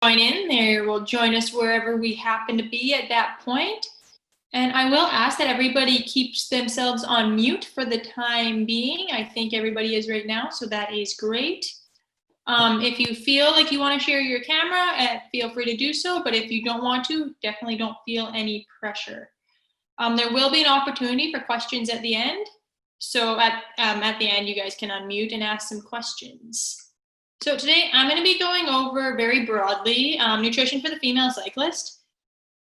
join in, they will join us wherever we happen to be at that point. And I will ask that everybody keeps themselves on mute for the time being. I think everybody is right now, so that is great. If you feel like you want to share your camera, feel free to do so, but if you don't want to, definitely don't feel any pressure. There will be an opportunity for questions at the end. So at the end, you guys can unmute and ask some questions. So today I'm going to be going over very broadly nutrition for the female cyclist.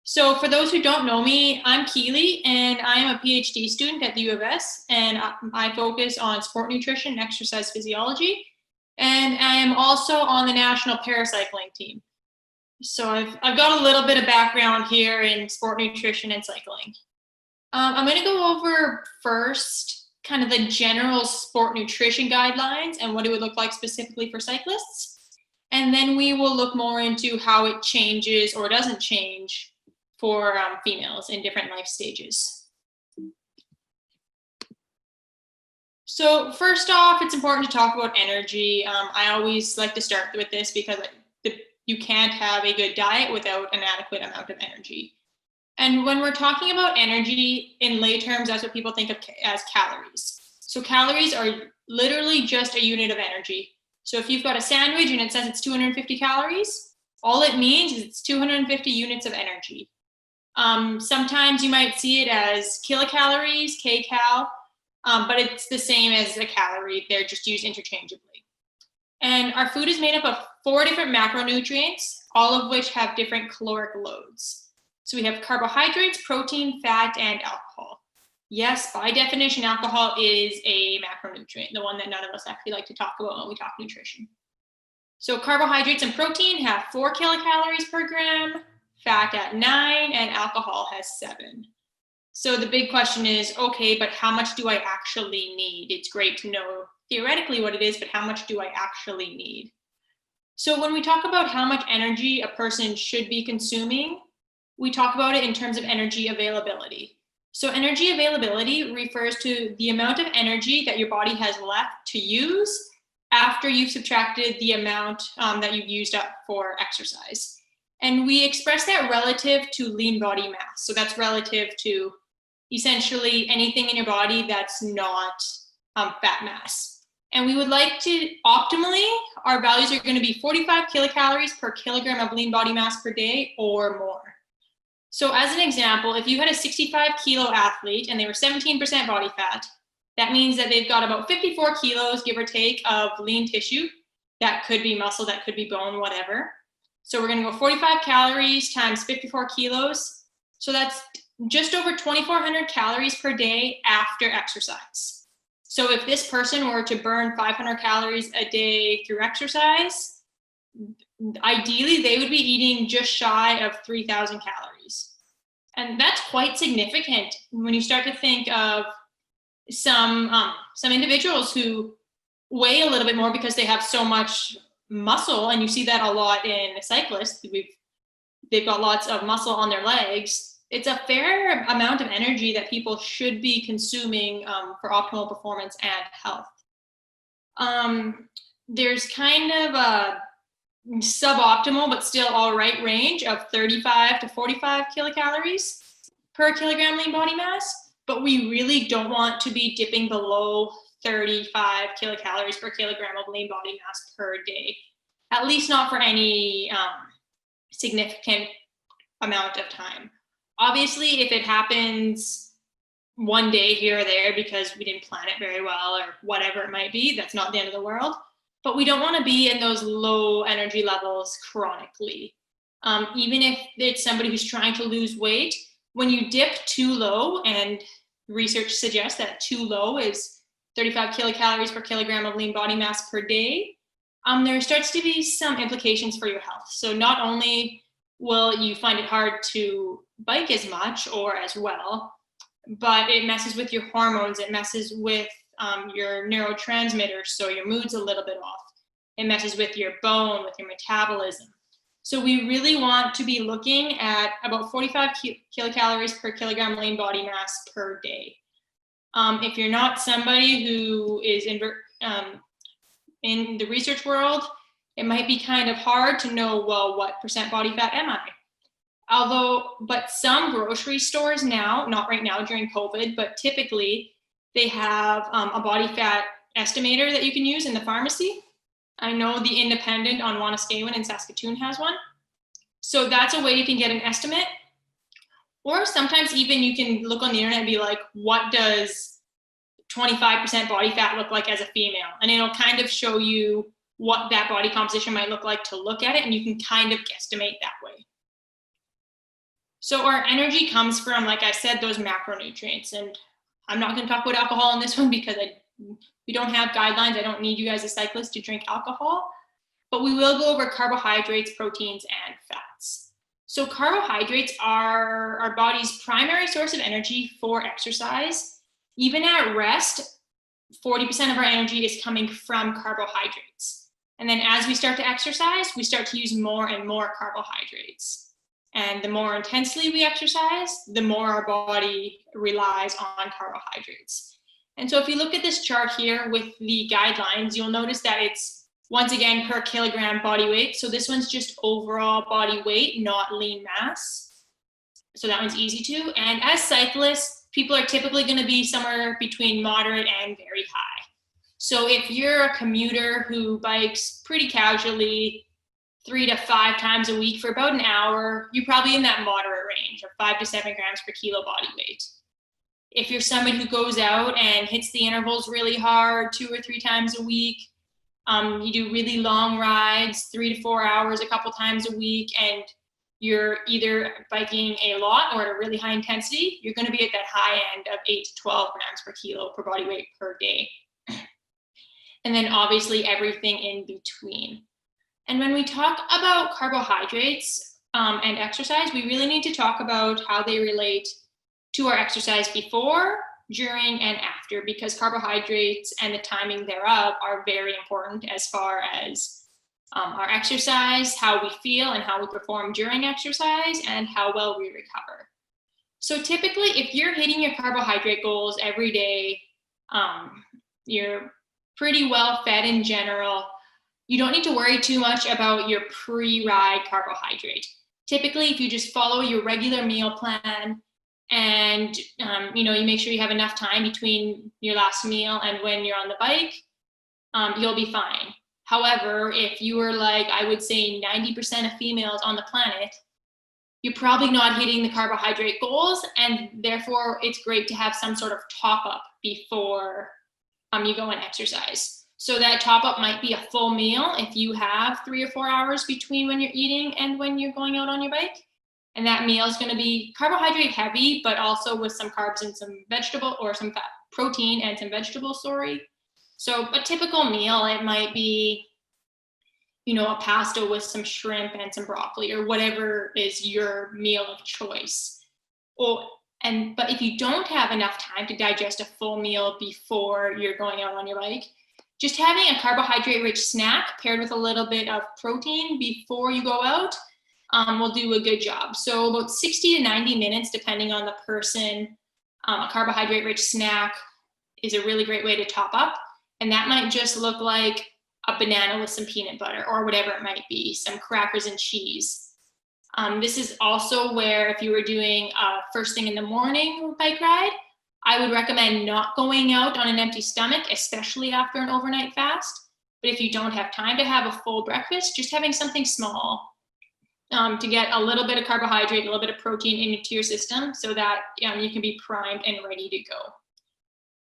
So for those who don't know me, I'm Keely and I am a PhD student at the U of S, and I focus on sport nutrition and exercise physiology. And I am also on the national paracycling team. So I've got a little bit of background here in sport nutrition and cycling. I'm going to go over first kind of the general sport nutrition guidelines and what it would look like specifically for cyclists. And then we will look more into how it changes or doesn't change for females in different life stages. So first off, it's important to talk about energy. I always like to start with this because you can't have a good diet without an adequate amount of energy. And when we're talking about energy in lay terms, that's what people think of as calories. So calories are literally just a unit of energy. So if you've got a sandwich and it says it's 250 calories, all it means is it's 250 units of energy. Sometimes you might see it as kilocalories, kcal, but it's the same as a calorie. They're just used interchangeably. And our food is made up of 4 different macronutrients, all of which have different caloric loads. So we have carbohydrates, protein, fat, and alcohol. Yes, by definition, alcohol is a macronutrient, the one that none of us actually like to talk about when we talk nutrition. So carbohydrates and protein have 4 kilocalories per gram, fat at 9, and alcohol has 7. So the big question is, okay, but how much do I actually need? It's great to know theoretically what it is, but how much do I actually need? So when we talk about how much energy a person should be consuming, we talk about it in terms of energy availability. So energy availability refers to the amount of energy that your body has left to use after you've subtracted the amount that you've used up for exercise. And we express that relative to lean body mass. So that's relative to essentially anything in your body that's not fat mass. And we would like to, optimally, our values are going to be 45 kilocalories per kilogram of lean body mass per day or more. So as an example, if you had a 65 kilo athlete and they were 17% body fat, that means that they've got about 54 kilos, give or take, of lean tissue. That could be muscle, that could be bone, whatever. So we're going to go 45 calories times 54 kilos. So that's just over 2,400 calories per day after exercise. So if this person were to burn 500 calories a day through exercise, ideally they would be eating just shy of 3,000 calories. And that's quite significant when you start to think of some individuals who weigh a little bit more because they have so much muscle, and you see that a lot in cyclists. They've got lots of muscle on their legs. It's a fair amount of energy that people should be consuming for optimal performance and health. There's kind of a suboptimal but still all right range of 35 to 45 kilocalories per kilogram lean body mass, but we really don't want to be dipping below 35 kilocalories per kilogram of lean body mass per day, at least not for any significant amount of time. Obviously, if it happens one day here or there because we didn't plan it very well or whatever it might be, that's not the end of the world. But we don't want to be in those low energy levels chronically. Even if it's somebody who's trying to lose weight, when you dip too low, and research suggests that too low is 35 kilocalories per kilogram of lean body mass per day, there starts to be some implications for your health. So not only will you find it hard to bike as much or as well, but it messes with your hormones, it messes with your neurotransmitters, so your mood's a little bit off. It messes with your bone, with your metabolism. So we really want to be looking at about 45 kilocalories per kilogram lean body mass per day. If you're not somebody who is in the research world, it might be kind of hard to know, well, what percent body fat am I? But some grocery stores now, not right now during COVID, but typically they have a body fat estimator that you can use in the pharmacy. I know the Independent on Wanuskewin in Saskatoon has one. So that's a way you can get an estimate. Or sometimes even you can look on the internet and be like, what does 25% body fat look like as a female? And it'll kind of show you what that body composition might look like to look at it, and you can kind of guesstimate that way. So our energy comes from, like I said, those macronutrients. And I'm not going to talk about alcohol in this one because we don't have guidelines. I don't need you guys as cyclists to drink alcohol, but we will go over carbohydrates, proteins, and fats. So carbohydrates are our body's primary source of energy for exercise. Even at rest, 40% of our energy is coming from carbohydrates. And then as we start to exercise, we start to use more and more carbohydrates. And the more intensely we exercise, the more our body relies on carbohydrates. And so if you look at this chart here with the guidelines, you'll notice that it's, once again, per kilogram body weight. So this one's just overall body weight, not lean mass. So that one's easy to. And as cyclists, people are typically going to be somewhere between moderate and very high. So if you're a commuter who bikes pretty casually 3 to 5 times a week for about an hour, you're probably in that moderate range of 5 to 7 grams per kilo body weight. If you're somebody who goes out and hits the intervals really hard 2 or 3 times a week, you do really long rides, 3 to 4 hours a couple times a week, and you're either biking a lot or at a really high intensity, you're going to be at that high end of 8 to 12 grams per kilo per body weight per day. And then obviously everything in between. And when we talk about carbohydrates and exercise, we really need to talk about how they relate to our exercise before, during, and after, because carbohydrates and the timing thereof are very important as far as our exercise, how we feel and how we perform during exercise, and how well we recover. So typically, if you're hitting your carbohydrate goals every day, you're pretty well fed in general, you don't need to worry too much about your pre-ride carbohydrate. Typically, if you just follow your regular meal plan and you make sure you have enough time between your last meal and when you're on the bike, you'll be fine. However, if you were like, I would say 90% of females on the planet, you're probably not hitting the carbohydrate goals, and therefore it's great to have some sort of top up before you go and exercise. So that top up might be a full meal if you have 3 or 4 hours between when you're eating and when you're going out on your bike. And that meal is going to be carbohydrate heavy, but also with some carbs and some vegetable or some fat, protein and some vegetables, So a typical meal, it might be, a pasta with some shrimp and some broccoli or whatever is your meal of choice. But if you don't have enough time to digest a full meal before you're going out on your bike, just having a carbohydrate-rich snack paired with a little bit of protein before you go out will do a good job. So about 60 to 90 minutes, depending on the person, a carbohydrate-rich snack is a really great way to top up. And that might just look like a banana with some peanut butter or whatever it might be, some crackers and cheese. This is also where if you were doing a first thing in the morning bike ride, I would recommend not going out on an empty stomach, especially after an overnight fast. But if you don't have time to have a full breakfast, just having something small to get a little bit of carbohydrate, a little bit of protein into your system so that you can be primed and ready to go.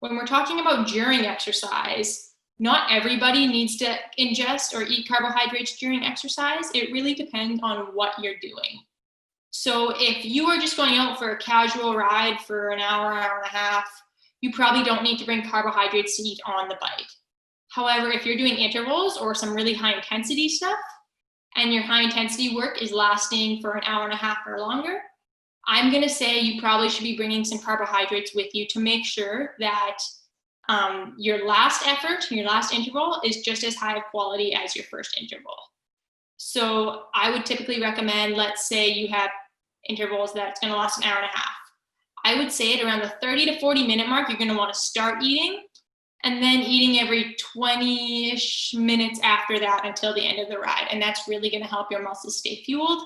When we're talking about during exercise, not everybody needs to ingest or eat carbohydrates during exercise. It really depends on what you're doing. So if you are just going out for a casual ride for an hour, hour and a half, you probably don't need to bring carbohydrates to eat on the bike. However, if you're doing intervals or some really high intensity stuff, and your high intensity work is lasting for an hour and a half or longer, I'm going to say you probably should be bringing some carbohydrates with you to make sure that your last effort, your last interval is just as high of quality as your first interval. So I would typically recommend, let's say you have intervals that's going to last an hour and a half. I would say at around the 30 to 40 minute mark, you're going to want to start eating. and then eating every 20-ish minutes after that until the end of the ride. And that's really going to help your muscles stay fueled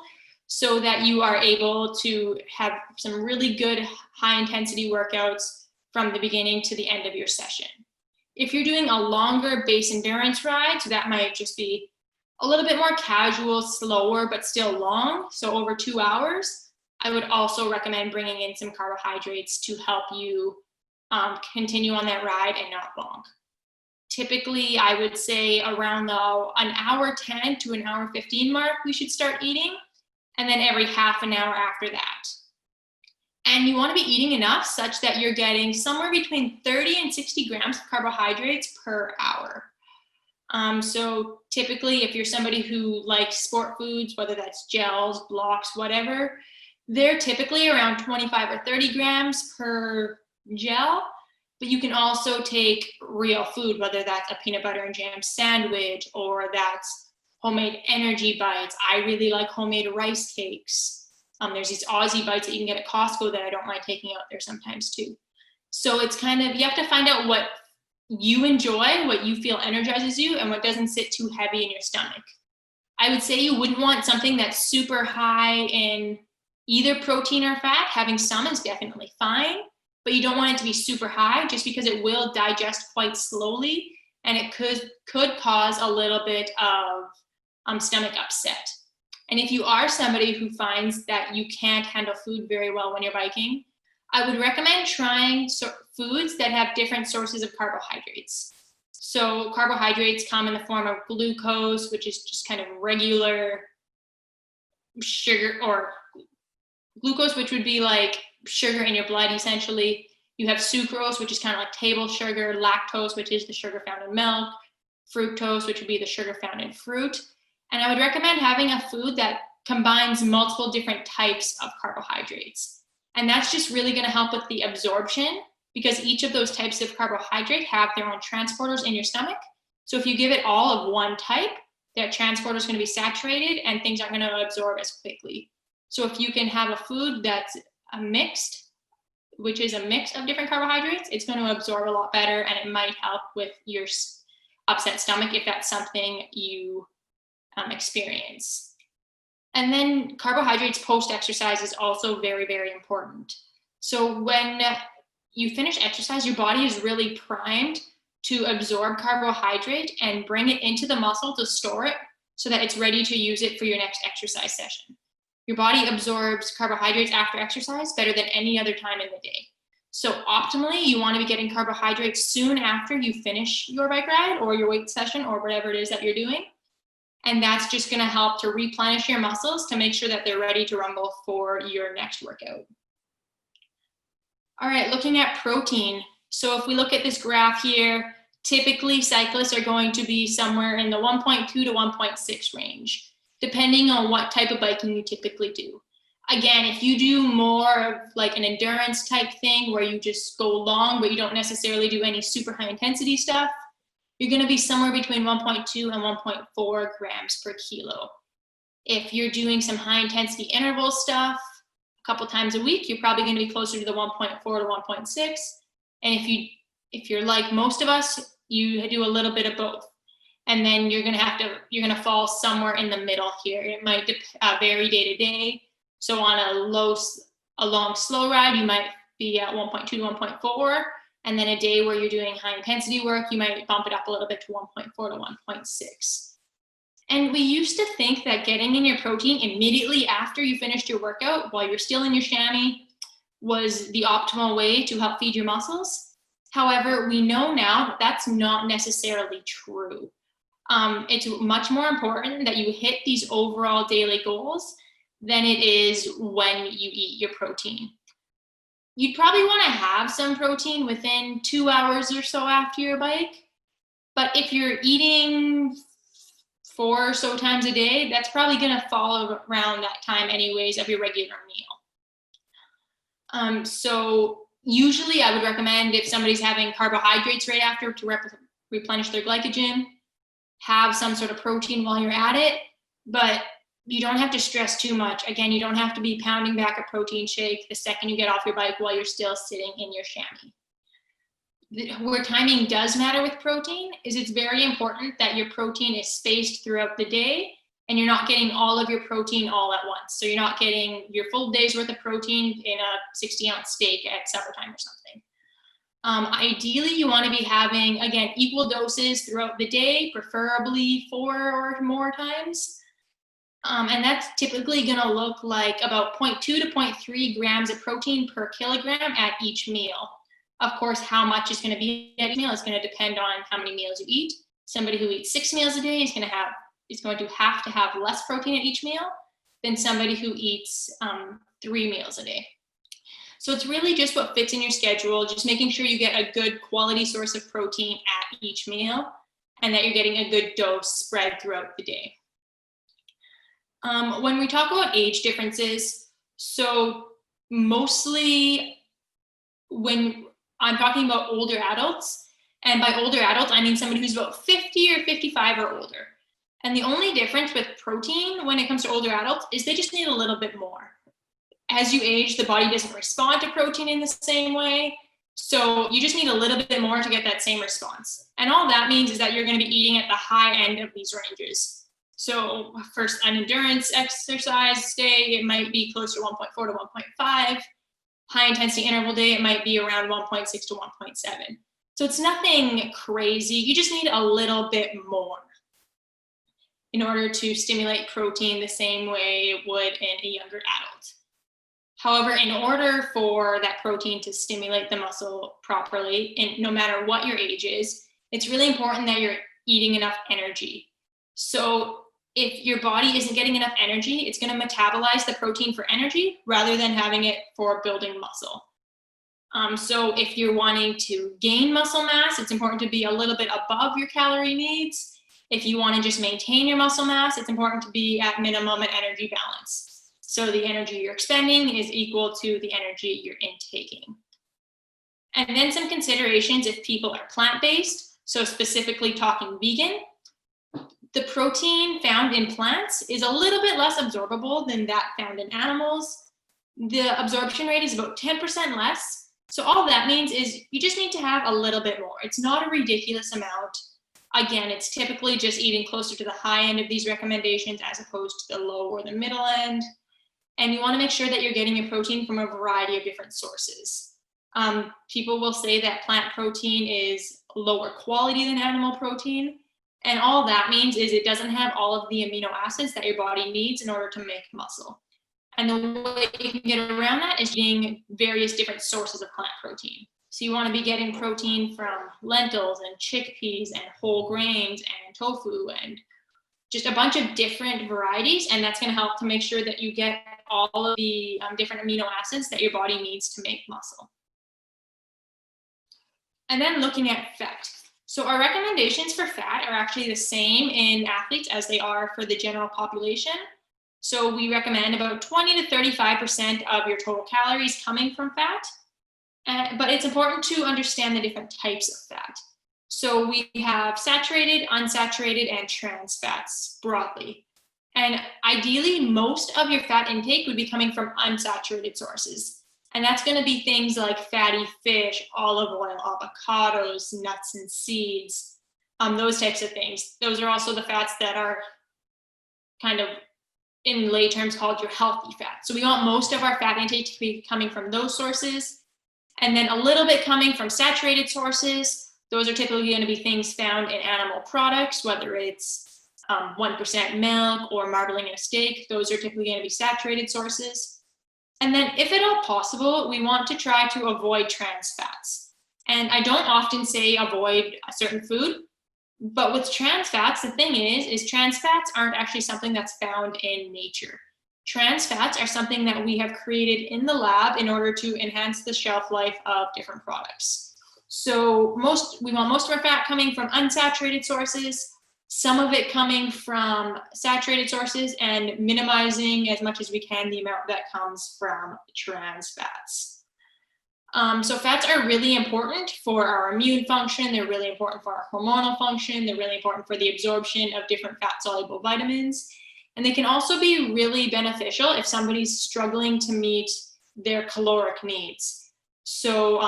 so that you are able to have some really good high intensity workouts from the beginning to the end of your session. If you're doing a longer base endurance ride, so that might just be a little bit more casual, slower, but still long, so over 2 hours, I would also recommend bringing in some carbohydrates to help you continue on that ride and not bonk. Typically, I would say around an hour 10 to an hour 15 mark, we should start eating, and then every half an hour after that. And you want to be eating enough such that you're getting somewhere between 30 and 60 grams of carbohydrates per hour. So typically, if you're somebody who likes sport foods, whether that's gels, blocks, whatever, they're typically around 25 or 30 grams per gel. But you can also take real food, whether that's a peanut butter and jam sandwich or that's homemade energy bites. I really like homemade rice cakes. There's these Aussie bites that you can get at Costco that I don't mind taking out there sometimes too. So it's kind of, you have to find out what you enjoy, what you feel energizes you, and what doesn't sit too heavy in your stomach. I would say you wouldn't want something that's super high in either protein or fat. Having some is definitely fine, but you don't want it to be super high just because it will digest quite slowly and it could cause a little bit of stomach upset. And if you are somebody who finds that you can't handle food very well when you're biking, I would recommend trying foods that have different sources of carbohydrates. So carbohydrates come in the form of glucose, which is just kind of regular sugar, or glucose, which would be like sugar in your blood, essentially. You have sucrose, which is kind of like table sugar, lactose, which is the sugar found in milk, fructose, which would be the sugar found in fruit. And I would recommend having a food that combines multiple different types of carbohydrates. And that's just really going to help with the absorption, because each of those types of carbohydrate have their own transporters in your stomach. So if you give it all of one type, that transporter is going to be saturated and things aren't going to absorb as quickly. So if you can have a food that's a mixed, which is a mix of different carbohydrates, it's going to absorb a lot better, and it might help with your upset stomach if that's something you experience. And then carbohydrates post-exercise is also very, very important. So when you finish exercise, your body is really primed to absorb carbohydrate and bring it into the muscle to store it so that it's ready to use it for your next exercise session. Your body absorbs carbohydrates after exercise better than any other time in the day. So optimally, you want to be getting carbohydrates soon after you finish your bike ride or your weight session or whatever it is that you're doing. And that's just going to help to replenish your muscles to make sure that they're ready to rumble for your next workout. All right, looking at protein. So if we look at this graph here, typically cyclists are going to be somewhere in the 1.2 to 1.6 range, depending on what type of biking you typically do. Again, if you do more of like an endurance type thing where you just go long, but you don't necessarily do any super high intensity stuff, you're going to be somewhere between 1.2 and 1.4 grams per kilo. If you're doing some high intensity interval stuff a couple times a week, you're probably going to be closer to the 1.4 to 1.6. And if you're like most of us, you do a little bit of both. And then you're going to fall somewhere in the middle here. It might vary day to day. So on a long slow ride, you might be at 1.2 to 1.4. And then a day where you're doing high intensity work, you might bump it up a little bit to 1.4 to 1.6. And we used to think that getting in your protein immediately after you finished your workout while you're still in your chamois was the optimal way to help feed your muscles. However, we know now that that's not necessarily true. It's much more important that you hit these overall daily goals than it is when you eat your protein. You'd probably want to have some protein within 2 hours or so after your bike. But if you're eating 4 or so times a day, that's probably going to fall around that time anyways of your regular meal. So usually I would recommend, if somebody's having carbohydrates right after to replenish their glycogen, have some sort of protein while you're at it. But you don't have to stress too much. Again, you don't have to be pounding back a protein shake the second you get off your bike while you're still sitting in your chamois. where timing does matter with protein is it's very important that your protein is spaced throughout the day and you're not getting all of your protein all at once. So you're not getting your full day's worth of protein in a 60-ounce steak at supper time or something. Ideally, you want to be having, again, equal doses throughout the day, preferably 4 or more times. And that's typically going to look like about 0.2 to 0.3 grams of protein per kilogram at each meal. Of course, how much is going to be at each meal is going to depend on how many meals you eat. Somebody who eats 6 meals a day is going to have to have less protein at each meal than somebody who eats 3 meals a day. So it's really just what fits in your schedule, just making sure you get a good quality source of protein at each meal and that you're getting a good dose spread throughout the day. When we talk about age differences, so mostly when I'm talking about older adults, and by older adults, I mean somebody who's about 50 or 55 or older. And the only difference with protein when it comes to older adults is they just need a little bit more. As you age, the body doesn't respond to protein in the same way. So you just need a little bit more to get that same response. And all that means is that you're going to be eating at the high end of these ranges. So for an endurance exercise day, it might be closer to 1.4 to 1.5. High intensity interval day, it might be around 1.6 to 1.7. So it's nothing crazy. You just need a little bit more in order to stimulate protein the same way it would in a younger adult. However, in order for that protein to stimulate the muscle properly, and no matter what your age is, it's really important that you're eating enough energy. So if your body isn't getting enough energy, it's going to metabolize the protein for energy rather than having it for building muscle. So if you're wanting to gain muscle mass, it's important to be a little bit above your calorie needs. If you want to just maintain your muscle mass, it's important to be at minimum and energy balance. So the energy you're expending is equal to the energy you're intaking. And then some considerations if people are plant-based, so specifically talking vegan. The protein found in plants is a little bit less absorbable than that found in animals. The absorption rate is about 10% less. So all that means is you just need to have a little bit more. It's not a ridiculous amount. Again, it's typically just eating closer to the high end of these recommendations as opposed to the low or the middle end. And you want to make sure that you're getting your protein from a variety of different sources. People will say that plant protein is lower quality than animal protein. And all that means is it doesn't have all of the amino acids that your body needs in order to make muscle. And the way you can get around that is eating various different sources of plant protein. So you want to be getting protein from lentils and chickpeas and whole grains and tofu and just a bunch of different varieties. And that's going to help to make sure that you get all of the different amino acids that your body needs to make muscle. And then looking at fat. So our recommendations for fat are actually the same in athletes as they are for the general population. So we recommend about 20 to 35% of your total calories coming from fat. But it's important to understand the different types of fat. So we have saturated, unsaturated, and trans fats broadly. And ideally, most of your fat intake would be coming from unsaturated sources. And that's going to be things like fatty fish, olive oil, avocados, nuts and seeds, those types of things. Those are also the fats that are kind of in lay terms called your healthy fat. So we want most of our fat intake to be coming from those sources. And then a little bit coming from saturated sources. Those are typically going to be things found in animal products, whether it's 1% milk or marbling in a steak. Those are typically going to be saturated sources. And then if at all possible, we want to try to avoid trans fats. And I don't often say avoid a certain food, but with trans fats, the thing is trans fats aren't actually something that's found in nature. Trans fats are something that we have created in the lab in order to enhance the shelf life of different products. So we want most of our fat coming from unsaturated sources, some of it coming from saturated sources, and minimizing as much as we can the amount that comes from trans fats. So fats are really important for our immune function. They're really important for our hormonal function. They're really important for the absorption of different fat-soluble vitamins. And they can also be really beneficial if somebody's struggling to meet their caloric needs. So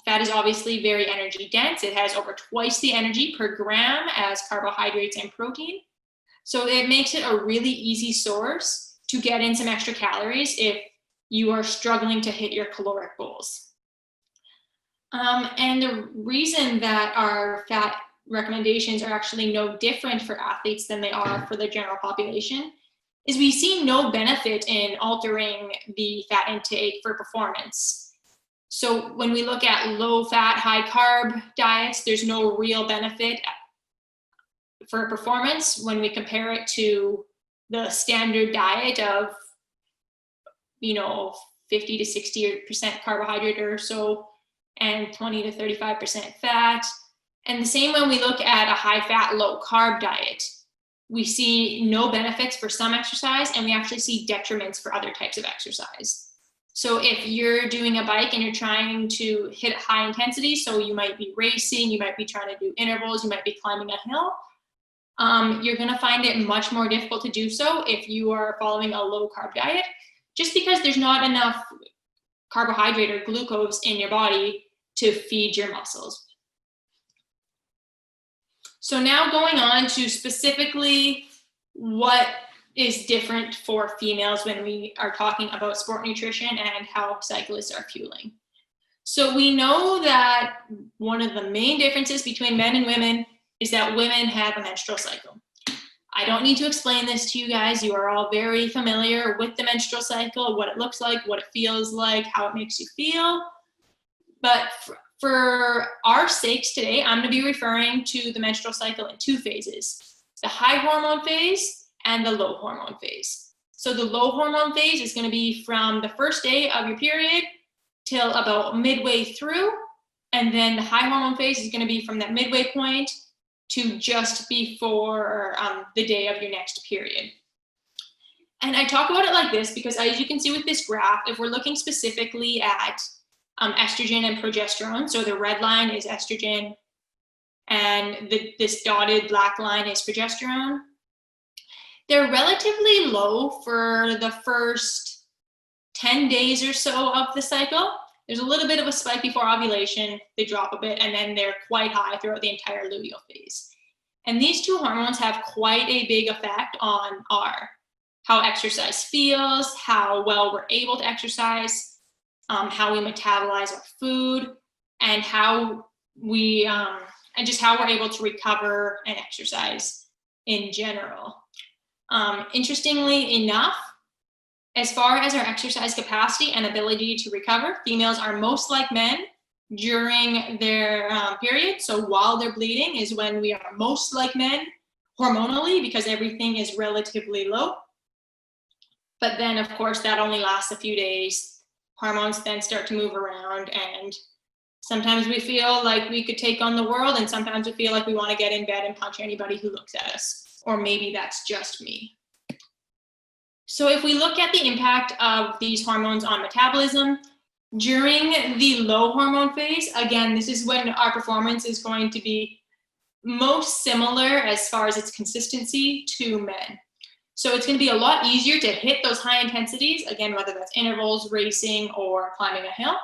fat is obviously very energy dense. It has over twice the energy per gram as carbohydrates and protein. So it makes it a really easy source to get in some extra calories if you are struggling to hit your caloric goals. And the reason that our fat recommendations are actually no different for athletes than they are for the general population is we see no benefit in altering the fat intake for performance. So when we look at low fat, high carb diets, there's no real benefit for performance when we compare it to the standard diet of, 50 to 60% carbohydrate or so, and 20 to 35% fat. And the same when we look at a high fat, low carb diet, we see no benefits for some exercise, and we actually see detriments for other types of exercise. So if you're doing a bike and you're trying to hit high intensity, so you might be racing, you might be trying to do intervals, you might be climbing a hill, you're going to find it much more difficult to do so if you are following a low carb diet, just because there's not enough carbohydrate or glucose in your body to feed your muscles. So now going on to specifically what is different for females when we are talking about sport nutrition and how cyclists are fueling. So we know that one of the main differences between men and women is that women have a menstrual cycle. I don't need to explain this to you guys. You are all very familiar with the menstrual cycle, what it looks like, what it feels like, how it makes you feel. But for our sakes today, I'm going to be referring to the menstrual cycle in two phases, the high hormone phase and the low hormone phase. So the low hormone phase is going to be from the first day of your period till about midway through. And then the high hormone phase is going to be from that midway point to just before the day of your next period. And I talk about it like this because, as you can see with this graph, if we're looking specifically at estrogen and progesterone, so the red line is estrogen and this dotted black line is progesterone, they're relatively low for the first 10 days or so of the cycle. There's a little bit of a spike before ovulation, they drop a bit, and then they're quite high throughout the entire luteal phase. And these two hormones have quite a big effect on how exercise feels, how well we're able to exercise, how we metabolize our food, and how we and just how we're able to recover and exercise in general. Interestingly enough, as far as our exercise capacity and ability to recover, females are most like men during their period. So while they're bleeding is when we are most like men hormonally, because everything is relatively low. But then, of course, that only lasts a few days. Hormones then start to move around, and sometimes we feel like we could take on the world, and sometimes we feel like we want to get in bed and punch anybody who looks at us. Or maybe that's just me. So if we look at the impact of these hormones on metabolism, during the low hormone phase, again, this is when our performance is going to be most similar as far as its consistency to men. So it's going to be a lot easier to hit those high intensities, again, whether that's intervals, racing, or climbing a hill.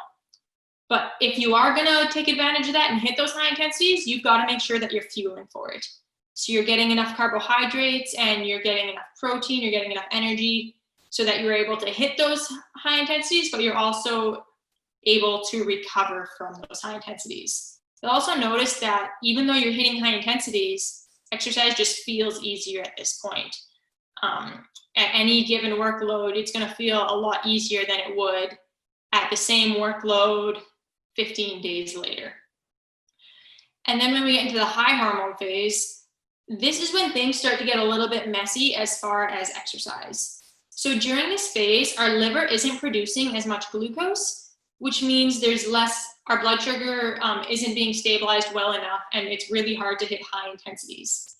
But if you are going to take advantage of that and hit those high intensities, you've got to make sure that you're fueling for it. So you're getting enough carbohydrates and you're getting enough protein, you're getting enough energy so that you're able to hit those high intensities, but you're also able to recover from those high intensities. You'll also notice that even though you're hitting high intensities, exercise just feels easier at this point. At any given workload, it's going to feel a lot easier than it would at the same workload 15 days later. And then when we get into the high hormone phase, this is when things start to get a little bit messy as far as exercise. So during this phase, our liver isn't producing as much glucose, which means there's less, our blood sugar isn't being stabilized well enough, and it's really hard to hit high intensities.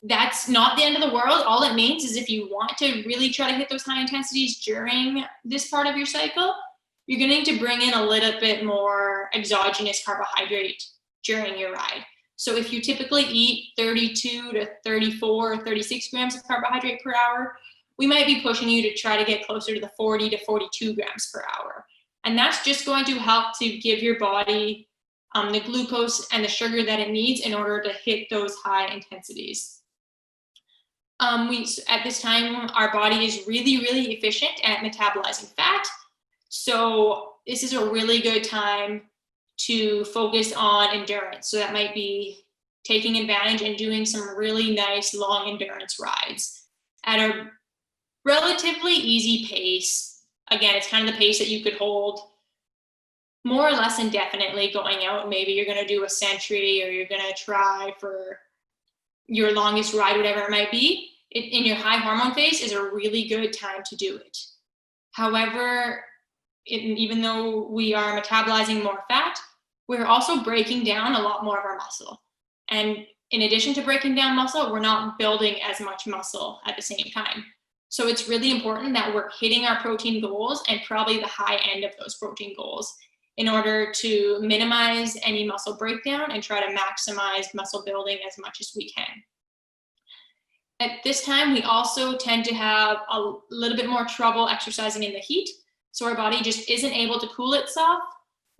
That's not the end of the world. All it means is if you want to really try to hit those high intensities during this part of your cycle, you're going to need to bring in a little bit more exogenous carbohydrate during your ride. So if you typically eat 32 to 34 or 36 grams of carbohydrate per hour, we might be pushing you to try to get closer to the 40 to 42 grams per hour. And that's just going to help to give your body the glucose and the sugar that it needs in order to hit those high intensities. At this time, our body is really, really efficient at metabolizing fat. So this is a really good time to focus on endurance. So that might be taking advantage and doing some really nice long endurance rides at a relatively easy pace. Again, it's kind of the pace that you could hold more or less indefinitely going out. Maybe you're going to do a century, or you're going to try for your longest ride, whatever it might be. In your high hormone phase is a really good time to do it. However, even though we are metabolizing more fat, we're also breaking down a lot more of our muscle. And in addition to breaking down muscle, we're not building as much muscle at the same time. So it's really important that we're hitting our protein goals, and probably the high end of those protein goals, in order to minimize any muscle breakdown and try to maximize muscle building as much as we can. At this time, we also tend to have a little bit more trouble exercising in the heat. So our body just isn't able to cool itself,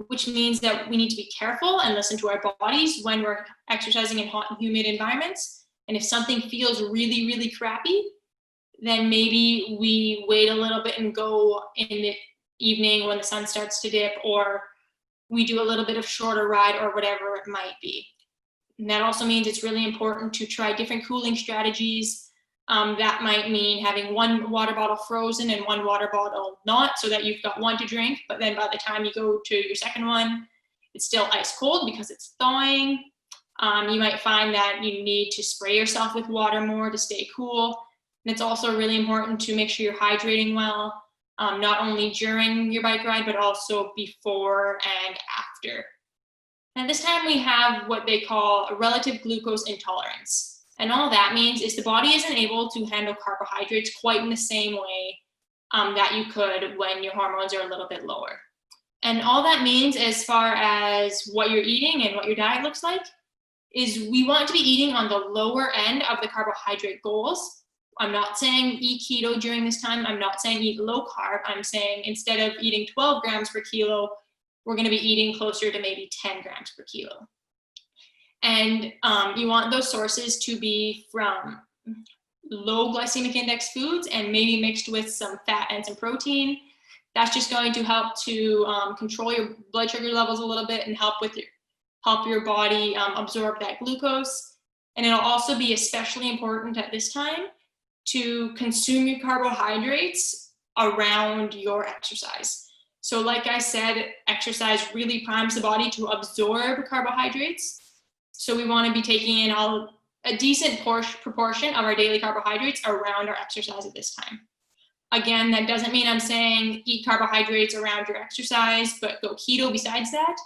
which means that we need to be careful and listen to our bodies when we're exercising in hot and humid environments. And if something feels really, really crappy, then maybe we wait a little bit and go in the evening when the sun starts to dip, or we do a little bit of shorter ride, or whatever it might be. And that also means it's really important to try different cooling strategies. That might mean having one water bottle frozen and one water bottle not, so that you've got one to drink, but then by the time you go to your second one, it's still ice cold because it's thawing. You might find that you need to spray yourself with water more to stay cool. And it's also really important to make sure you're hydrating well, not only during your bike ride, but also before and after. And this time we have what they call a relative glucose intolerance. And all that means is the body isn't able to handle carbohydrates quite in the same way that you could when your hormones are a little bit lower. And all that means, as far as what you're eating and what your diet looks like, is we want to be eating on the lower end of the carbohydrate goals. I'm not saying eat keto during this time. I'm not saying eat low carb. I'm saying instead of eating 12 grams per kilo, we're going to be eating closer to maybe 10 grams per kilo. And you want those sources to be from low glycemic index foods, and maybe mixed with some fat and some protein. That's just going to help to control your blood sugar levels a little bit and help your body absorb that glucose. And it'll also be especially important at this time to consume your carbohydrates around your exercise. So like I said, exercise really primes the body to absorb carbohydrates. So we want to be taking in a decent proportion of our daily carbohydrates around our exercise at this time. Again, that doesn't mean I'm saying eat carbohydrates around your exercise, but go keto besides that.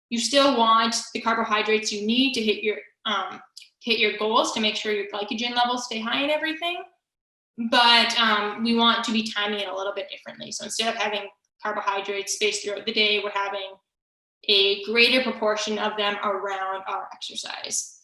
You still want the carbohydrates you need to hit your goals, to make sure your glycogen levels stay high and everything. But we want to be timing it a little bit differently. So instead of having carbohydrates spaced throughout the day, we're having a greater proportion of them around our exercise.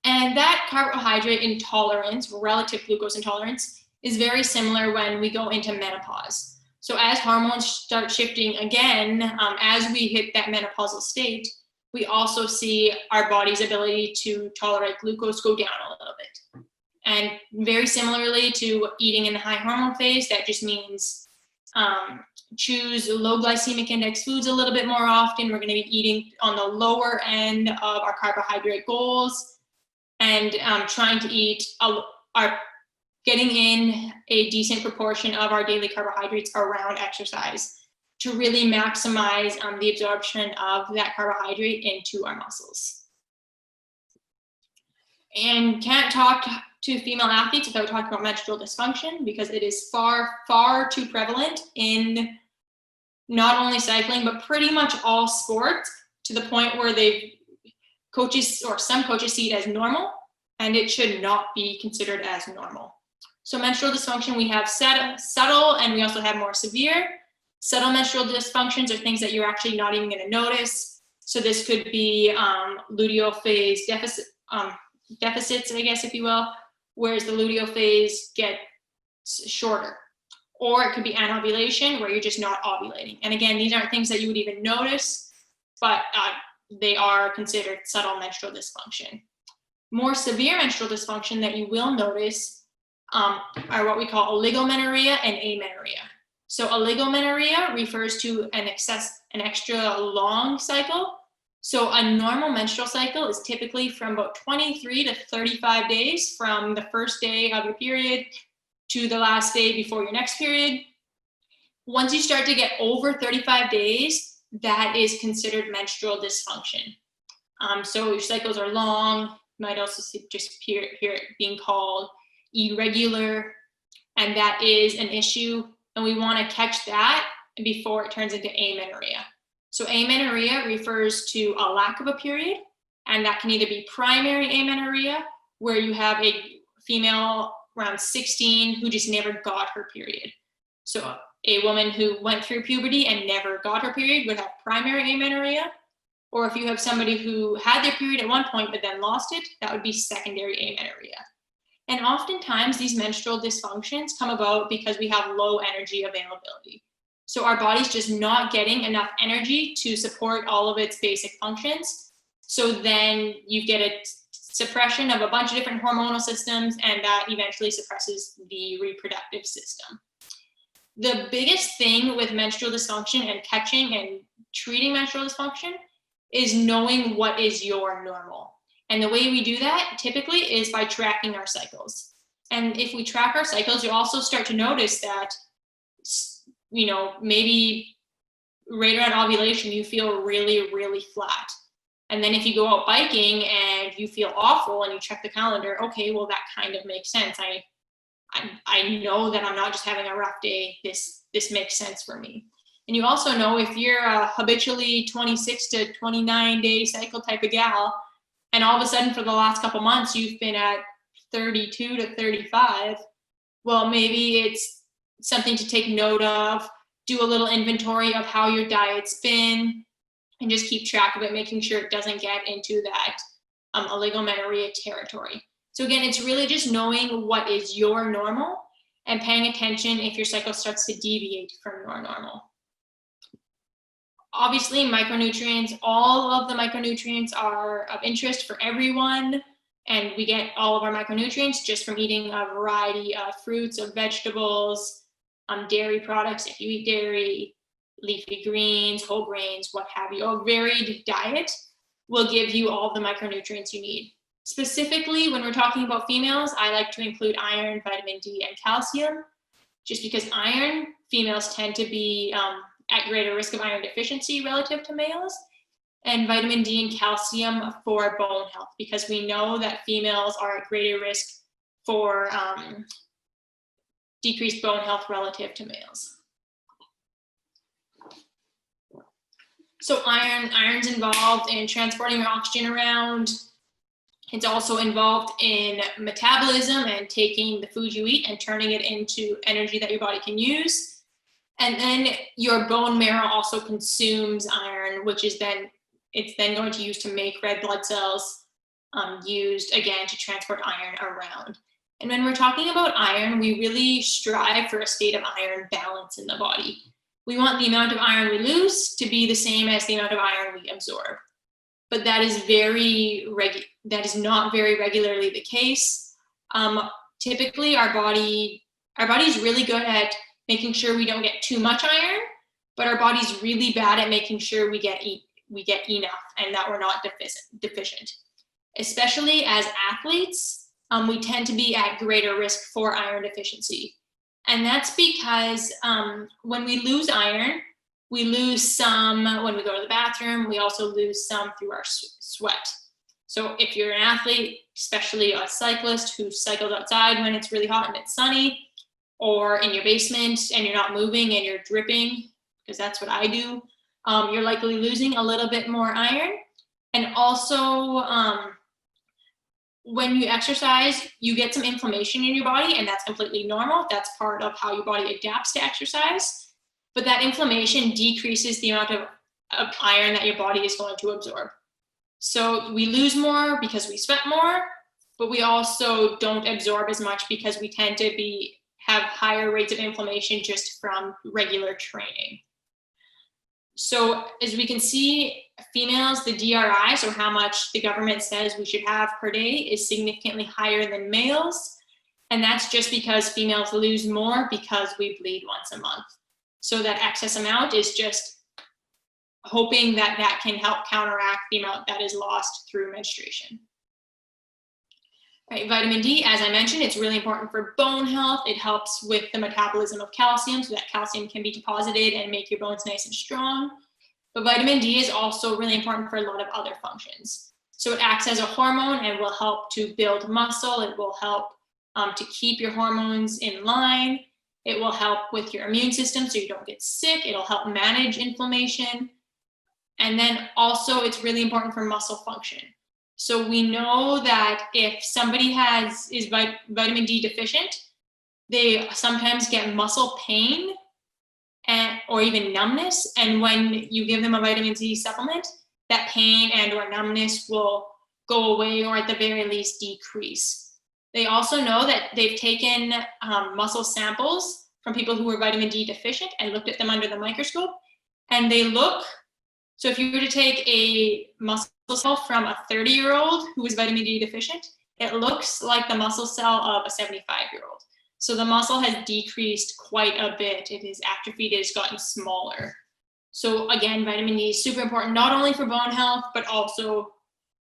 And that carbohydrate intolerance, relative glucose intolerance, is very similar when we go into menopause. So as hormones start shifting again, as we hit that menopausal state, we also see our body's ability to tolerate glucose go down a little bit. And very similarly to eating in the high hormone phase, that just means choose low glycemic index foods a little bit more often. We're going to be eating on the lower end of our carbohydrate goals, and trying to eat getting in a decent proportion of our daily carbohydrates around exercise to really maximize the absorption of that carbohydrate into our muscles. And can't talk to female athletes without talking about menstrual dysfunction, because it is far, far too prevalent in not only cycling, but pretty much all sports, to the point where some coaches see it as normal, and it should not be considered as normal. So menstrual dysfunction, we have subtle, and we also have more severe. Subtle menstrual dysfunctions are things that you're actually not even going to notice. So this could be luteal phase deficits, I guess, if you will, whereas the luteal phase gets shorter. or it could be anovulation, where you're just not ovulating. And again, these aren't things that you would even notice, but they are considered subtle menstrual dysfunction. More severe menstrual dysfunction that you will notice are what we call oligomenorrhea and amenorrhea. So oligomenorrhea refers to an extra long cycle. So a normal menstrual cycle is typically from about 23 to 35 days from the first day of your period to the last day before your next period. Once you start to get over 35 days, that is considered menstrual dysfunction. So your cycles are long, you might also just hear it being called irregular, and that is an issue, and we want to catch that before it turns into amenorrhea. So amenorrhea refers to a lack of a period, and that can either be primary amenorrhea, where you have a female around 16 who just never got her period. So a woman who went through puberty and never got her period would have primary amenorrhea. Or if you have somebody who had their period at one point but then lost it, that would be secondary amenorrhea. And oftentimes these menstrual dysfunctions come about because we have low energy availability. So our body's just not getting enough energy to support all of its basic functions. So then you get a suppression of a bunch of different hormonal systems, and that eventually suppresses the reproductive system. The biggest thing with menstrual dysfunction and catching and treating menstrual dysfunction is knowing what is your normal. And the way we do that typically is by tracking our cycles. And if we track our cycles, you also start to notice that, maybe right around ovulation, you feel really, really flat. And then if you go out biking and you feel awful and you check the calendar, okay, well, that kind of makes sense. I know that I'm not just having a rough day. This makes sense for me. And you also know if you're a habitually 26 to 29 day cycle type of gal, and all of a sudden for the last couple months, you've been at 32 to 35, well, maybe it's something to take note of, do a little inventory of how your diet's been, and just keep track of it, making sure it doesn't get into that oligomenorrhea territory. So again, it's really just knowing what is your normal and paying attention if your cycle starts to deviate from your normal. Obviously, micronutrients, all of the micronutrients are of interest for everyone, and we get all of our micronutrients just from eating a variety of fruits, of vegetables, dairy products if you eat dairy, leafy greens, whole grains, what have you. A varied diet will give you all the micronutrients you need. Specifically, when we're talking about females, I like to include iron, vitamin D, and calcium, just because iron, females tend to be at greater risk of iron deficiency relative to males, and vitamin D and calcium for bone health, because we know that females are at greater risk for decreased bone health relative to males. So iron's involved in transporting your oxygen around. It's also involved in metabolism and taking the food you eat and turning it into energy that your body can use. And then your bone marrow also consumes iron, which is then going to use to make red blood cells, used again to transport iron around. And when we're talking about iron, we really strive for a state of iron balance in the body. We want the amount of iron we lose to be the same as the amount of iron we absorb. But that is not very regularly the case. Typically, our body is really good at making sure we don't get too much iron, but our body's really bad at making sure we get enough and that we're not deficient. Especially as athletes, we tend to be at greater risk for iron deficiency. And that's because when we lose iron, we lose some when we go to the bathroom. We also lose some through our sweat. So if you're an athlete, especially a cyclist who cycles outside when it's really hot and it's sunny, or in your basement and you're not moving and you're dripping, because that's what I do, you're likely losing a little bit more iron. And also, when you exercise, you get some inflammation in your body, and that's completely normal. That's part of how your body adapts to exercise. But that inflammation decreases the amount of iron that your body is going to absorb. So we lose more because we sweat more, but we also don't absorb as much because we tend to have higher rates of inflammation just from regular training. So as we can see, females, the DRI, so how much the government says we should have per day, is significantly higher than males. And that's just because females lose more because we bleed once a month. So that excess amount is just hoping that that can help counteract the amount that is lost through menstruation. Right, vitamin D, as I mentioned, it's really important for bone health. It helps with the metabolism of calcium so that calcium can be deposited and make your bones nice and strong. But vitamin D is also really important for a lot of other functions. So it acts as a hormone and will help to build muscle. It will help to keep your hormones in line. It will help with your immune system so you don't get sick. It'll help manage inflammation. And then also it's really important for muscle function. So we know that if somebody is vitamin D deficient, they sometimes get muscle pain or even numbness. And when you give them a vitamin D supplement, that pain and or numbness will go away or at the very least decrease. They also know that they've taken muscle samples from people who were vitamin D deficient and looked at them under the microscope, and they look, so if you were to take a muscle cell from a 30-year-old who was vitamin D deficient, it looks like the muscle cell of a 75-year-old. So the muscle has decreased quite a bit. It is atrophied, it has gotten smaller. So again, vitamin D is super important, not only for bone health, but also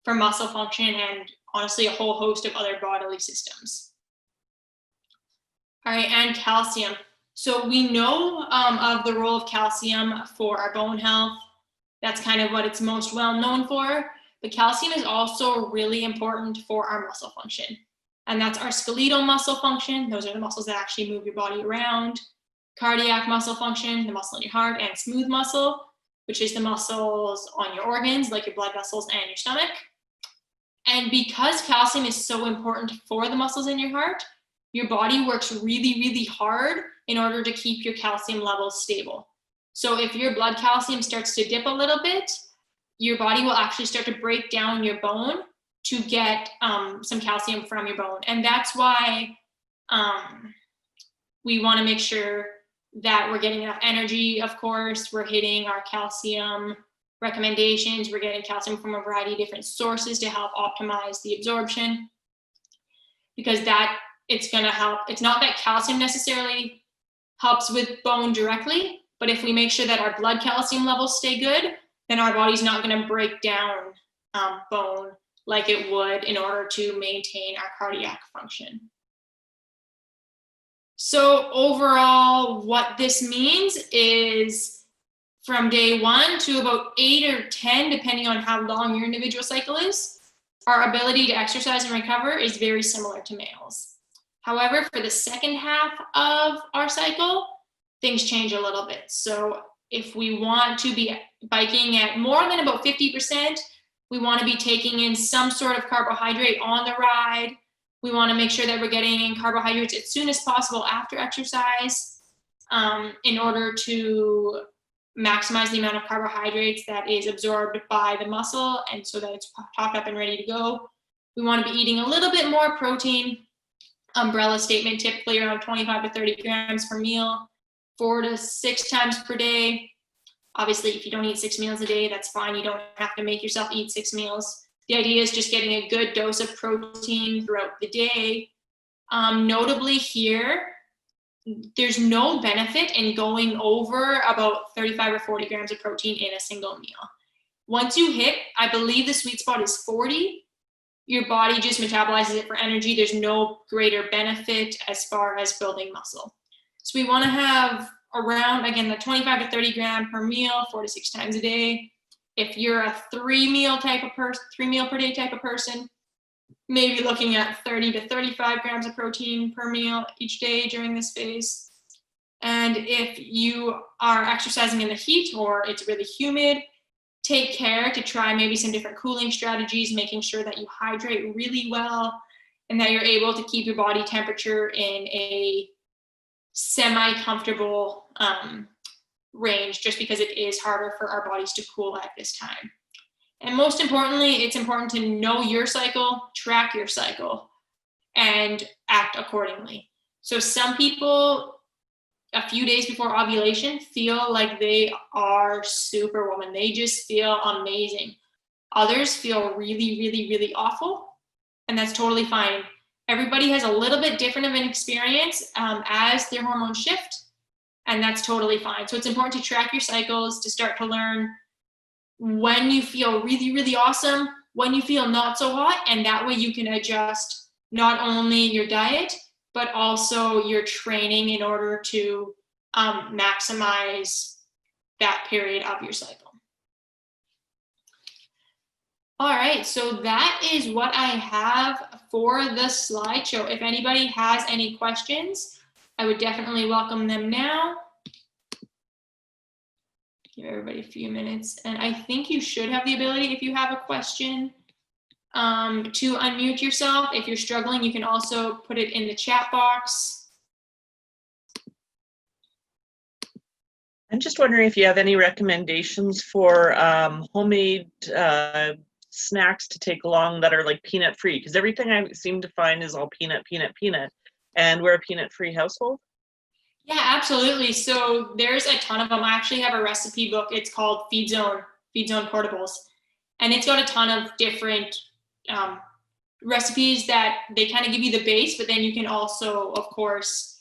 for muscle function and honestly a whole host of other bodily systems. All right, and calcium. So we know of the role of calcium for our bone health. That's kind of what it's most well known for. But calcium is also really important for our muscle function. And that's our skeletal muscle function. Those are the muscles that actually move your body around. Cardiac muscle function, the muscle in your heart, and smooth muscle, which is the muscles on your organs, like your blood vessels and your stomach. And because calcium is so important for the muscles in your heart, your body works really, really hard in order to keep your calcium levels stable. So if your blood calcium starts to dip a little bit, your body will actually start to break down your bone to get some calcium from your bone. And that's why we want to make sure that we're getting enough energy. Of course, we're hitting our calcium recommendations. We're getting calcium from a variety of different sources to help optimize the absorption, because that it's going to help. It's not that calcium necessarily helps with bone directly, but if we make sure that our blood calcium levels stay good, then our body's not going to break down bone like it would in order to maintain our cardiac function. So overall, what this means is from day 1 to about 8 or 10, depending on how long your individual cycle is, our ability to exercise and recover is very similar to males. However, for the second half of our cycle, things change a little bit. So if we want to be biking at more than about 50%, we want to be taking in some sort of carbohydrate on the ride. We want to make sure that we're getting in carbohydrates as soon as possible after exercise in order to maximize the amount of carbohydrates that is absorbed by the muscle, and so that it's topped up and ready to go. We want to be eating a little bit more protein. Umbrella statement, typically around 25 to 30 grams per meal, 4 to 6 times per day. Obviously, if you don't eat 6 meals a day, that's fine. You don't have to make yourself eat 6 meals. The idea is just getting a good dose of protein throughout the day. Notably here, there's no benefit in going over about 35 or 40 grams of protein in a single meal. Once you hit, I believe the sweet spot is 40, your body just metabolizes it for energy. There's no greater benefit as far as building muscle. So we want to have around, again, the 25 to 30 gram per meal, 4 to 6 times a day. If you're a 3 meal per day type of person, maybe looking at 30 to 35 grams of protein per meal each day during this phase. And if you are exercising in the heat or it's really humid, take care to try maybe some different cooling strategies, making sure that you hydrate really well and that you're able to keep your body temperature in a semi-comfortable range, just because it is harder for our bodies to cool at this time. And most importantly, it's important to know your cycle, track your cycle, and act accordingly. So some people, a few days before ovulation, feel like they are superwoman. They just feel amazing. Others feel really, really, really awful, and that's totally fine. Everybody has a little bit different of an experience as their hormones shift, and that's totally fine. So it's important to track your cycles to start to learn when you feel really, really awesome, when you feel not so hot, and that way you can adjust not only your diet, but also your training in order to maximize that period of your cycle. All right, so that is what I have for the slideshow. If anybody has any questions, I would definitely welcome them now. Give everybody a few minutes. And I think you should have the ability, if you have a question, to unmute yourself. If you're struggling, you can also put it in the chat box. I'm just wondering if you have any recommendations for homemade snacks to take along that are like peanut free, because everything I seem to find is all peanut, and we're a peanut free household. Yeah, absolutely. So there's a ton of them. I actually have a recipe book. It's called Feed Zone Portables. And it's got a ton of different recipes that they kind of give you the base, but then you can also, of course,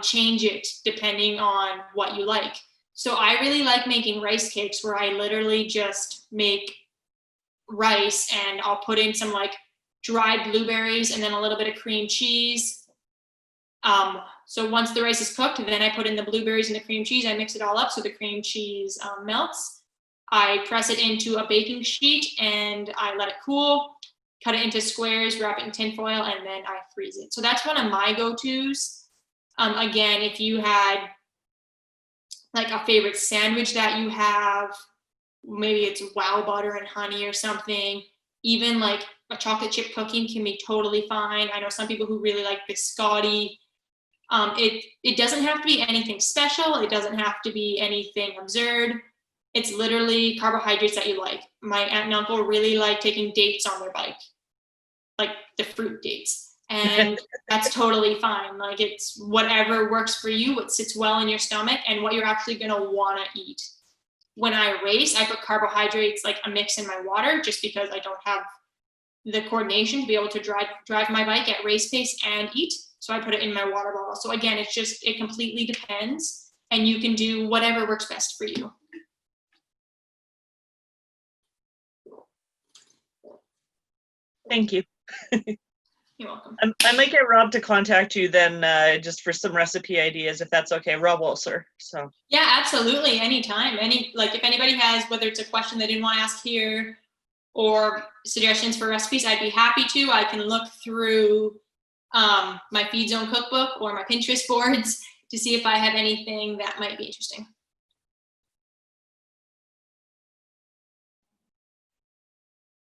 change it depending on what you like. So I really like making rice cakes where I literally just make rice and I'll put in some like dried blueberries and then a little bit of cream cheese. So once the rice is cooked, then I put in the blueberries and the cream cheese. I mix it all up so the cream cheese melts. I press it into a baking sheet and I let it cool, cut it into squares, wrap it in tin foil, and then I freeze it. So that's one of my go-tos. Again, if you had like a favorite sandwich that you have, maybe it's wow butter and honey or something, even like a chocolate chip cookie can be totally fine. I know some people who really like biscotti. It doesn't have to be anything special. It doesn't have to be anything absurd. It's literally carbohydrates that you like. My aunt and uncle really like taking dates on their bike, like the fruit dates. And that's totally fine. Like it's whatever works for you, what sits well in your stomach, and what you're actually gonna wanna eat. When I race, I put carbohydrates, like a mix in my water, just because I don't have the coordination to be able to drive my bike at race pace and eat. So I put it in my water bottle. So again, it completely depends, and you can do whatever works best for you. Thank you. You're welcome. I might get Rob to contact you then just for some recipe ideas, if that's okay. Rob Walser. So yeah, absolutely, anytime. Like if anybody has, whether it's a question they didn't want to ask here or suggestions for recipes, I'd be happy to. I can look through my Feed Zone cookbook or my Pinterest boards to see if I have anything that might be interesting.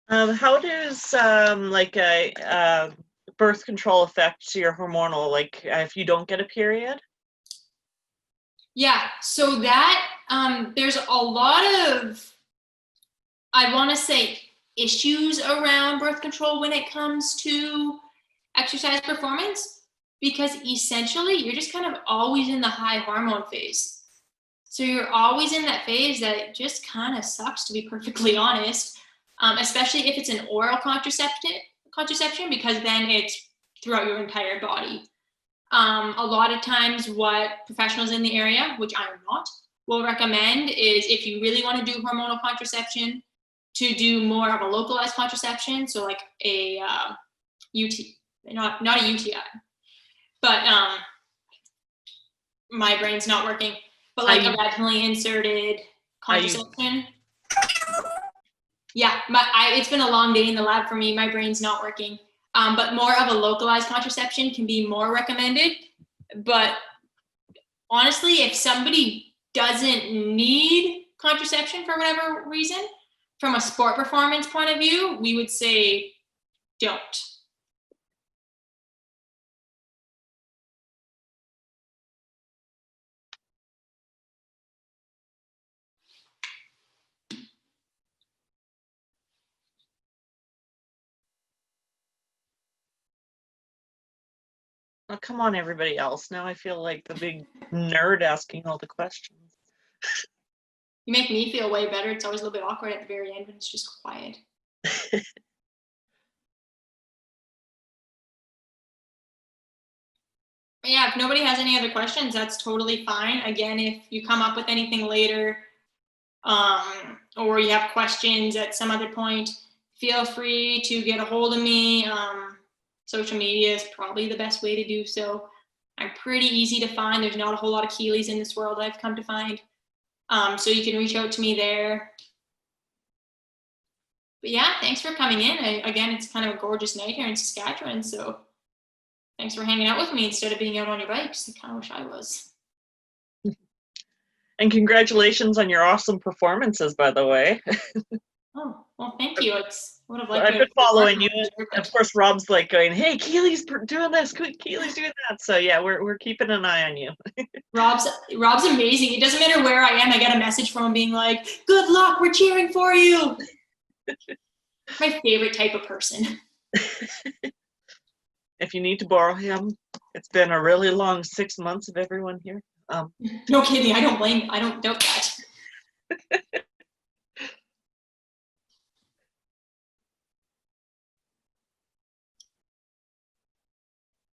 How does like a birth control affect your hormonal, like if you don't get a period? Yeah, so that there's a lot of, I want to say, issues around birth control when it comes to exercise performance, because essentially you're just kind of always in the high hormone phase. So you're always in that phase that just kind of sucks, to be perfectly honest, especially if it's an oral contraception, because then it's throughout your entire body. A lot of times what professionals in the area, which I am not, will recommend is if you really want to do hormonal contraception, to do more of a localized contraception. So like a not a UTI, but my brain's not working, but like a vaginally inserted contraception. Yeah, it's been a long day in the lab for me. My brain's not working. But more of a localized contraception can be more recommended. But honestly, if somebody doesn't need contraception for whatever reason, from a sport performance point of view, we would say don't. Oh, come on, everybody else. Now I feel like the big nerd asking all the questions. You make me feel way better. It's always a little bit awkward at the very end when it's just quiet. But yeah, if nobody has any other questions, that's totally fine. Again, if you come up with anything later, or you have questions at some other point, feel free to get a hold of me. Social media is probably the best way to do so. I'm pretty easy to find. There's not a whole lot of Keeleys in this world, I've come to find. So you can reach out to me there. But yeah, thanks for coming in. Again, it's kind of a gorgeous night here in Saskatchewan, so thanks for hanging out with me instead of being out on your bikes. I kind of wish I was. And congratulations on your awesome performances, by the way. Oh, well, thank you. It's would have liked I've to been following you. but Of course, Rob's like going, "Hey, Keely's doing this. Keely's doing that." So yeah, we're keeping an eye on you. Rob's amazing. It doesn't matter where I am. I get a message from him being like, "Good luck. We're cheering for you." My favorite type of person. If you need to borrow him, it's been a really long 6 months of everyone here. No kidding. I don't doubt that.